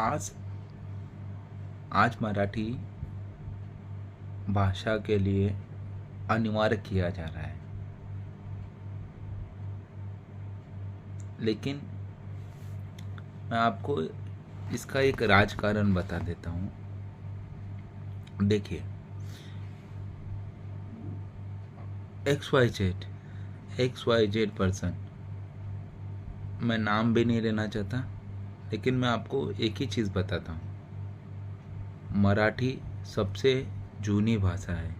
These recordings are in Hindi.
आज आज मराठी भाषा के लिए अनिवार्य किया जा रहा है, लेकिन मैं आपको इसका एक राजकारण बता देता हूँ। देखिए, XYZ पर्सन, मैं नाम भी नहीं लेना चाहता, लेकिन मैं आपको एक ही चीज़ बताता हूँ। मराठी सबसे जूनी भाषा है,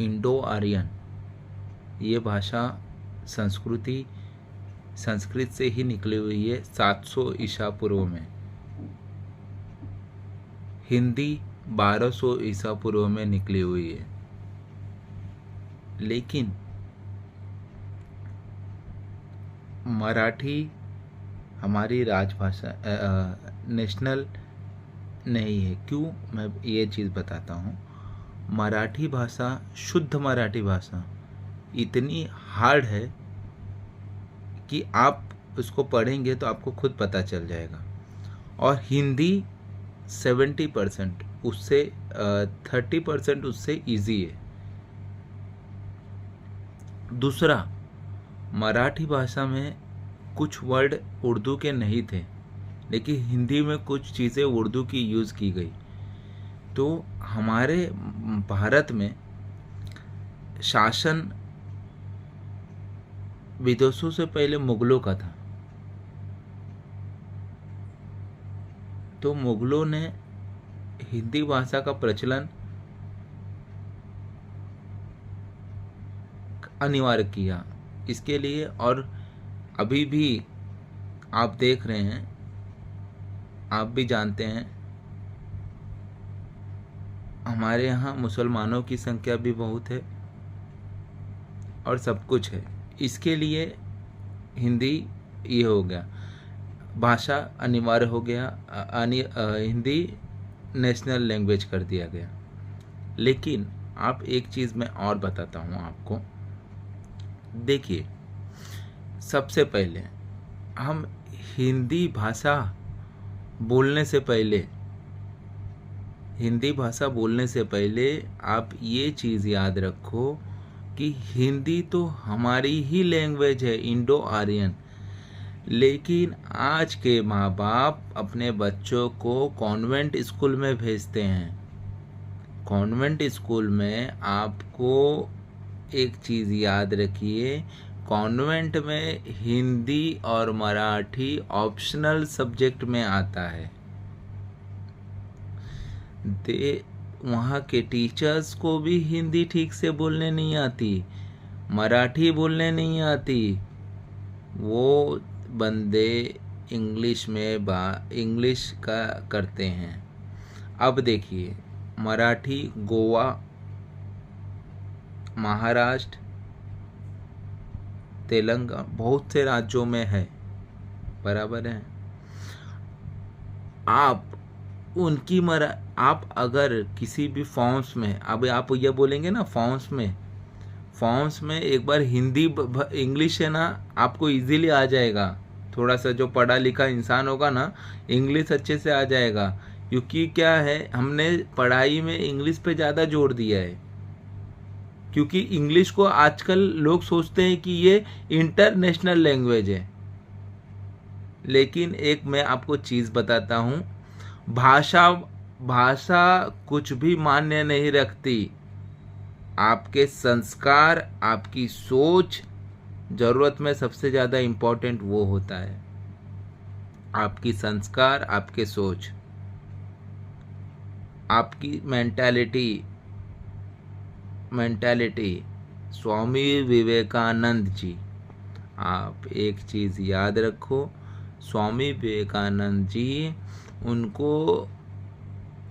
इंडो आर्यन। ये भाषा संस्कृत से ही निकली हुई है 700 ईसा पूर्व में। हिंदी 1200 ईसा पूर्व में निकली हुई है, लेकिन मराठी हमारी राजभाषा नेशनल नहीं है। क्यों? मैं ये चीज़ बताता हूँ। मराठी भाषा, शुद्ध मराठी भाषा इतनी हार्ड है कि आप उसको पढ़ेंगे तो आपको खुद पता चल जाएगा। और हिंदी 70% उससे 30% उससे इजी है। दूसरा, मराठी भाषा में कुछ वर्ड उर्दू के नहीं थे, लेकिन हिंदी में कुछ चीज़ें उर्दू की यूज़ की गई। तो हमारे भारत में शासन विदेशों से पहले मुगलों का था। तो मुगलों ने हिंदी भाषा का प्रचलन अनिवार्य किया इसके लिए। और अभी भी आप देख रहे हैं, आप भी जानते हैं, हमारे यहाँ मुसलमानों की संख्या भी बहुत है और सब कुछ है। इसके लिए हिंदी ये हो गया, भाषा अनिवार्य हो गया, हिंदी नेशनल लैंग्वेज कर दिया गया। लेकिन आप एक चीज़ मैं और बताता हूँ आपको। देखिए, सबसे पहले हम हिंदी भाषा बोलने से पहले आप ये चीज़ याद रखो कि हिंदी तो हमारी ही लैंग्वेज है, इंडो आर्यन। लेकिन आज के माँ बाप अपने बच्चों को कॉन्वेंट स्कूल में भेजते हैं। कॉन्वेंट स्कूल में आपको एक चीज़ याद रखिए, कॉन्वेंट में हिंदी और मराठी ऑप्शनल सब्जेक्ट में आता है। वहाँ के टीचर्स को भी हिंदी ठीक से बोलने नहीं आती, मराठी बोलने नहीं आती। वो बंदे इंग्लिश का करते हैं। अब देखिए, मराठी गोवा, महाराष्ट्र, तेलंगाना, बहुत से राज्यों में है, बराबर है। आप अगर किसी भी फॉर्म्स में, अब आप ये बोलेंगे ना, फॉर्म्स में एक बार हिंदी इंग्लिश है ना, आपको इजीली आ जाएगा। थोड़ा सा जो पढ़ा लिखा इंसान होगा ना, इंग्लिश अच्छे से आ जाएगा। क्योंकि क्या है, हमने पढ़ाई में इंग्लिश पे ज़्यादा जोर दिया है। क्योंकि इंग्लिश को आजकल लोग सोचते हैं कि ये इंटरनेशनल लैंग्वेज है। लेकिन एक मैं आपको चीज़ बताता हूँ, भाषा कुछ भी मान्य नहीं रखती। आपके संस्कार, आपकी सोच, ज़रूरत में सबसे ज़्यादा इम्पोर्टेंट वो होता है। आपकी संस्कार, आपके सोच, आपकी मेंटालिटी। स्वामी विवेकानंद जी, आप एक चीज़ याद रखो, स्वामी विवेकानंद जी, उनको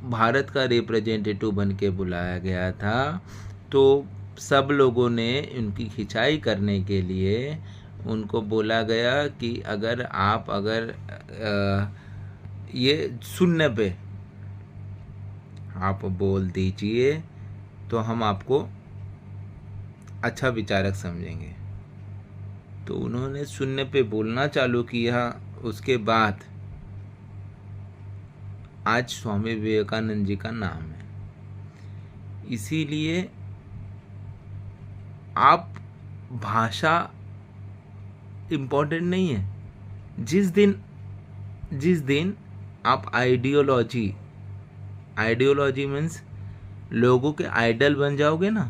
भारत का रिप्रेजेंटेटिव बन के बुलाया गया था। तो सब लोगों ने उनकी खिंचाई करने के लिए उनको बोला गया कि अगर ये शून्य पे आप बोल दीजिए तो हम आपको अच्छा विचारक समझेंगे। तो उन्होंने शून्य पे बोलना चालू किया। उसके बाद आज स्वामी विवेकानंद जी का नाम है। इसीलिए आप भाषा इम्पोर्टेंट नहीं है। जिस दिन आप आइडियोलॉजी मीन्स लोगों के आइडल बन जाओगे ना,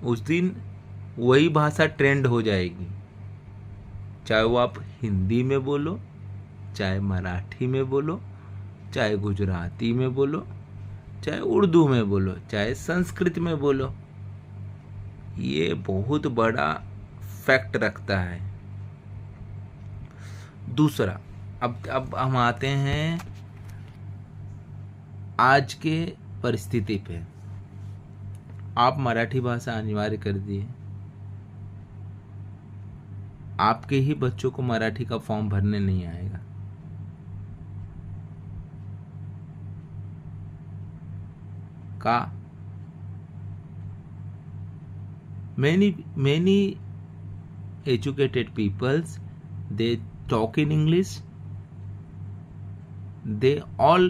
उस दिन वही भाषा ट्रेंड हो जाएगी। चाहे वो आप हिंदी में बोलो, चाहे मराठी में बोलो, चाहे गुजराती में बोलो, चाहे उर्दू में बोलो, चाहे संस्कृत में बोलो, ये बहुत बड़ा फैक्ट रखता है। दूसरा, अब हम आते हैं आज के परिस्थिति पे। आप मराठी भाषा अनिवार्य कर दिए, आपके ही बच्चों को मराठी का फॉर्म भरने नहीं आएगा। का many educated peoples, they talk in English, they all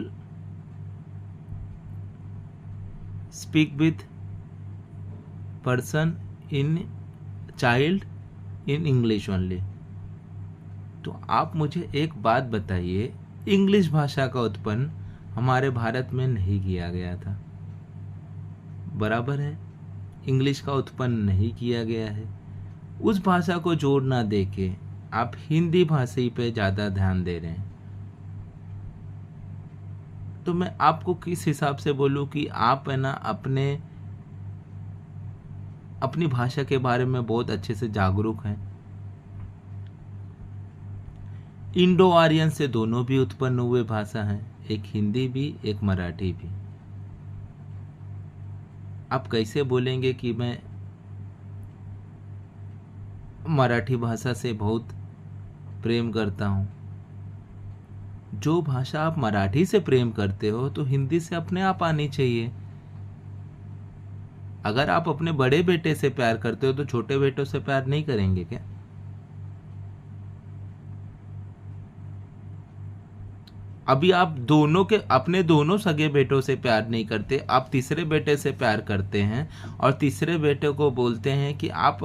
speak with person in child in English only। तो आप मुझे एक बात बताइए, इंग्लिश भाषा का उत्पन्न हमारे भारत में नहीं किया गया था, बराबर है, इंग्लिश का उत्पन्न नहीं किया गया है। उस भाषा को जोड़ ना देके आप हिंदी भाषा पे ज़्यादा ध्यान दे रहे हैं। तो मैं आपको किस हिसाब से बोलूँ कि आप है ना अपनी भाषा के बारे में बहुत अच्छे से जागरूक हैं। इंडो आर्यन से दोनों भी उत्पन्न हुए भाषा हैं, एक हिंदी भी एक मराठी भी। आप कैसे बोलेंगे कि मैं मराठी भाषा से बहुत प्रेम करता हूँ? जो भाषा आप मराठी से प्रेम करते हो तो हिंदी से अपने आप आनी चाहिए। अगर आप अपने बड़े बेटे से प्यार करते हो तो छोटे बेटों से प्यार नहीं करेंगे क्या? अभी आप अपने दोनों सगे बेटों से प्यार नहीं करते, आप तीसरे बेटे से प्यार करते हैं और तीसरे बेटे को बोलते हैं कि आप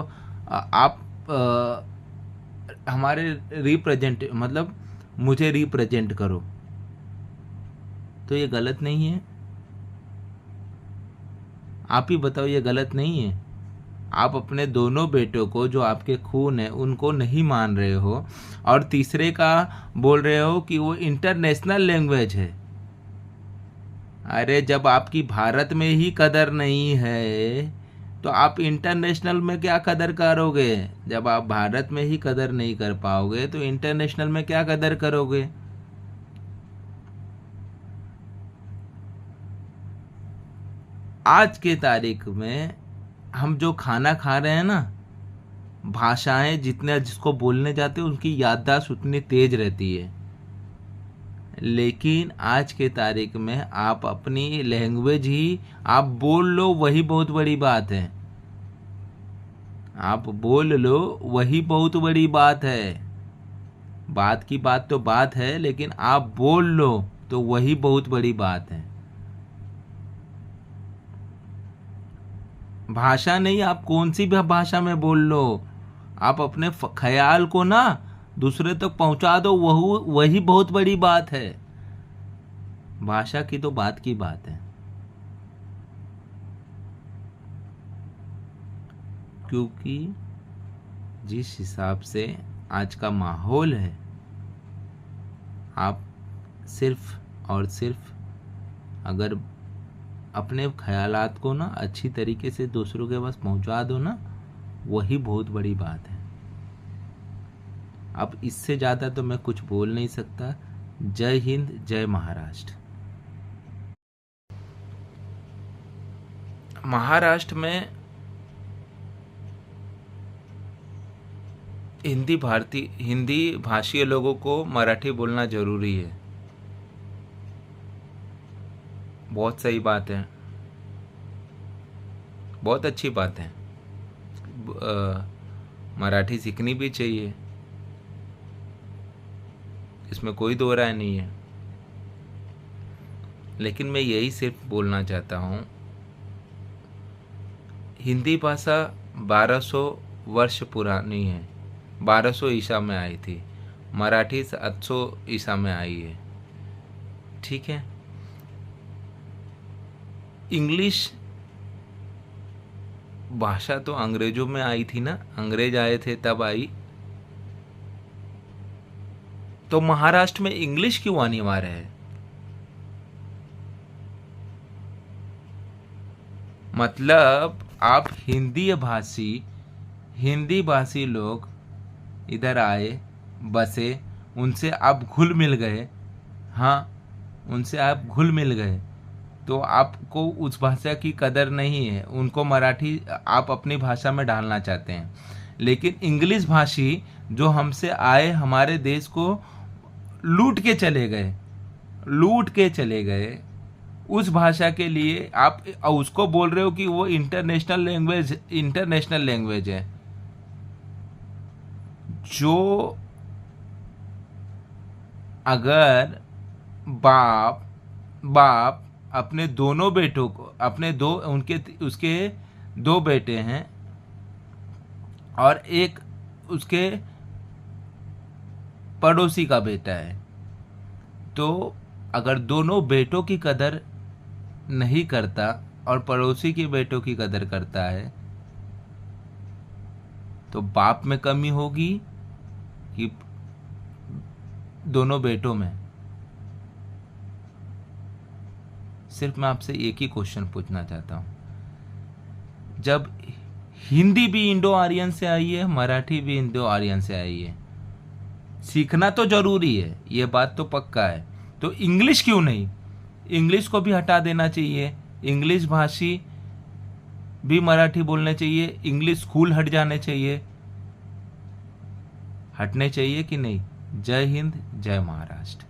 हमारे रिप्रेजेंट मतलब मुझे रिप्रेजेंट करो। तो ये गलत नहीं है? आप ही बताओ, ये गलत नहीं है? आप अपने दोनों बेटों को जो आपके खून है उनको नहीं मान रहे हो और तीसरे का बोल रहे हो कि वो इंटरनेशनल लैंग्वेज है। अरे जब आपकी भारत में ही कदर नहीं है तो आप इंटरनेशनल में क्या कदर करोगे? जब आप भारत में ही कदर नहीं कर पाओगे तो इंटरनेशनल में क्या कदर करोगे? आज के तारीख में हम जो खाना खा रहे हैं ना, भाषाएं जिसको बोलने जाते हैं उनकी याददाश्त उतनी तेज रहती है, लेकिन आज के तारीख में आप अपनी लैंग्वेज ही आप बोल लो, वही बहुत बड़ी बात है। आप बोल लो वही बहुत बड़ी बात है। बात की बात तो बात है, लेकिन आप बोल लो तो वही बहुत बड़ी बात है। भाषा नहीं, आप कौन सी भी भाषा में बोल लो, आप अपने ख्याल को ना दूसरे तक पहुंचा दो, वही बहुत बड़ी बात है। भाषा की तो बात की बात है। क्योंकि जिस हिसाब से आज का माहौल है, आप सिर्फ और सिर्फ अगर अपने ख्यालात को ना अच्छी तरीके से दूसरों के पास पहुंचा दो ना, वही बहुत बड़ी बात है। अब इससे ज़्यादा तो मैं कुछ बोल नहीं सकता। जय हिंद, जय महाराष्ट्र। महाराष्ट्र में हिंदी भाषीय लोगों को मराठी बोलना ज़रूरी है। बहुत सही बात है, बहुत अच्छी बात है। मराठी सीखनी भी चाहिए, इसमें कोई दो राय नहीं है। लेकिन मैं यही सिर्फ बोलना चाहता हूँ, हिंदी भाषा 1200 वर्ष पुरानी है, 1200 ईसा में आई थी। मराठी 700 ईसा में आई है, ठीक है। इंग्लिश भाषा तो अंग्रेजों में आई थी ना, अंग्रेज आए थे तब आई। तो महाराष्ट्र में इंग्लिश क्यों अनिवार्य है? मतलब आप हिंदी भाषी लोग इधर आए, बसे, उनसे आप घुल मिल गए। हाँ, उनसे आप घुल मिल गए तो आपको उस भाषा की कदर नहीं है। उनको मराठी आप अपनी भाषा में डालना चाहते हैं, लेकिन इंग्लिश भाषी जो हमसे आए, हमारे देश को लूट के चले गए, उस भाषा के लिए आप उसको बोल रहे हो कि वो इंटरनेशनल लैंग्वेज है। जो अगर बाप अपने दोनों बेटों को, उसके 2 बेटे हैं और एक उसके पड़ोसी का बेटा है, तो अगर दोनों बेटों की कदर नहीं करता और पड़ोसी के बेटों की कदर करता है, तो बाप में कमी होगी कि दोनों बेटों में? सिर्फ मैं आपसे एक ही क्वेश्चन पूछना चाहता हूं, जब हिंदी भी इंडो आर्यन से आई है, मराठी भी इंडो आर्यन से आई है, सीखना तो जरूरी है, ये बात तो पक्का है, तो इंग्लिश क्यों नहीं? इंग्लिश को भी हटा देना चाहिए, इंग्लिश भाषी भी मराठी बोलने चाहिए, इंग्लिश स्कूल हटने चाहिए कि नहीं? जय हिंद, जय महाराष्ट्र।